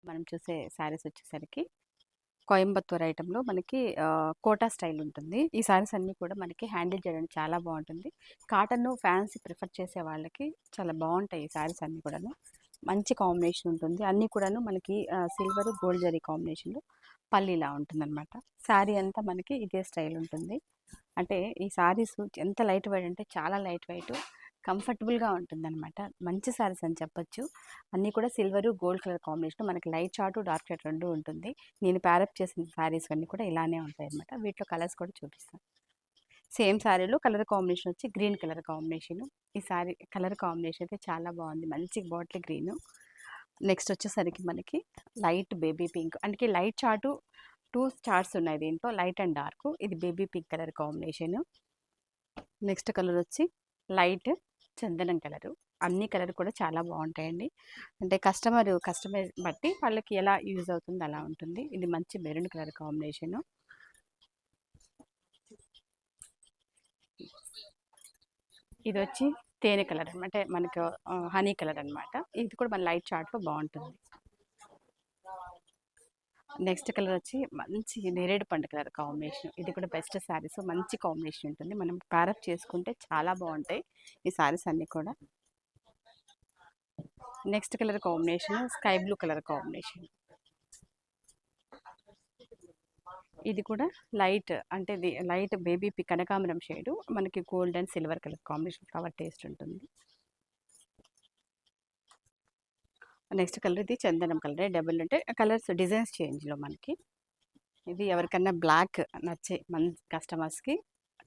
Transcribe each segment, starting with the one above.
మనం చూసే శారీస్ వచ్చేసరికి కోయంబత్తూర్ ఐటెంలో మనకి కోటా స్టైల్ ఉంటుంది. ఈ శారీస్ అన్నీ కూడా మనకి హ్యాండిల్ చేయడానికి చాలా బాగుంటుంది. కాటన్ ఫ్యాన్సీ ప్రిఫర్ చేసే వాళ్ళకి చాలా బాగుంటాయి ఈ శారీస్ అన్నీ కూడాను. మంచి కాంబినేషన్ ఉంటుంది. అన్నీ కూడాను మనకి సిల్వర్ గోల్డ్ జరీ కాంబినేషన్లో పల్లీలా ఉంటుందన్నమాట. శారీ అంతా మనకి ఇదే స్టైల్ ఉంటుంది. అంటే ఈ శారీస్ ఎంత లైట్ వెయిట్ అంటే చాలా లైట్ వెయిట్, కంఫర్టబుల్గా ఉంటుందన్నమాట. మంచి శారీస్ అని చెప్పొచ్చు. అన్నీ కూడా సిల్వర్ గోల్డ్ కలర్ కాంబినేషన్, మనకి లైట్ చార్ట్ డార్క్ చార్ట్ రెండు ఉంటుంది. నేను ప్యారప్ చేసిన శారీస్ అన్నీ కూడా ఇలానే ఉంటాయి అనమాట. వీటిలో కలర్స్ కూడా చూపిస్తాను. సేమ్ శారీలో కలర్ కాంబినేషన్ వచ్చి గ్రీన్ కలర్ కాంబినేషన్. ఈ శారీ కలర్ కాంబినేషన్ అయితే చాలా బాగుంది, మంచి బాటిల్ గ్రీన్. నెక్స్ట్ వచ్చేసరికి మనకి లైట్ బేబీ పింక్, అంటే లైట్ చార్టు టూ చార్ట్స్ ఉన్నాయి దీంట్లో, లైట్ అండ్ డార్క్. ఇది baby pink colour combination. Next colour వచ్చి లైట్ చందనం కలరు. అన్ని కలర్ కూడా చాలా బాగుంటాయండి. అంటే కస్టమర్ బట్టి వాళ్ళకి ఎలా యూజ్ అవుతుంది అలా ఉంటుంది. ఇది మంచి మెరూన్ కలర్ కాంబినేషను. ఇది వచ్చి తేనె కలర్, అంటే మనకు హనీ కలర్ అనమాట. ఇది కూడా మన లైట్ చార్ట్లో బాగుంటుంది. నెక్స్ట్ కలర్ వచ్చి మంచి నేరేడు పండు కలర్ కాంబినేషన్. ఇది కూడా బెస్ట్ శారీస్, మంచి కాంబినేషన్ ఉంటుంది. మనం ప్యారప్ చేసుకుంటే చాలా బాగుంటాయి ఈ శారీస్ అన్నీ కూడా. Next colour combination sky blue colour combination. ఇది కూడా లైట్, అంటే ఇది లైట్ బేబీ కనకాంబరం షేడు, మనకి gold and silver colour combination flower taste ఉంటుంది. నెక్స్ట్ కలర్ ఇది చందనం కలర్, డబుల్ అంటే కలర్స్ డిజైన్స్ చేంజ్లో మనకి. ఇది ఎవరికన్నా బ్లాక్ నచ్చే మన కస్టమర్స్కి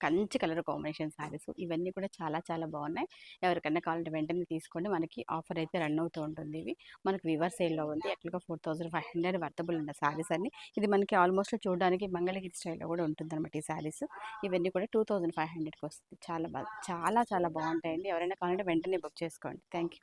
మంచి కలర్ కాంబినేషన్ శారీస్. ఇవన్నీ కూడా చాలా చాలా బాగున్నాయి. ఎవరికన్నా కావాలంటే వెంటనే తీసుకోండి. మనకి ఆఫర్ అయితే రన్ అవుతూ ఉంటుంది. ఇవి మనకి వివర్ సేల్లో ఉంది. యాక్చువల్గా 4500 వర్తబుల్ ఉన్న శారీస్ అన్ని. ఇది మనకి ఆల్మోస్ట్ చూడడానికి మంగళగిరి స్టైల్లో కూడా ఉంటుంది అనమాట ఈ శారీస్. ఇవన్నీ కూడా 2500కి వస్తుంది. చాలా చాలా చాలా బాగుంటాయండి. ఎవరైనా కావాలంటే వెంటనే బుక్ చేసుకోండి. Thank you.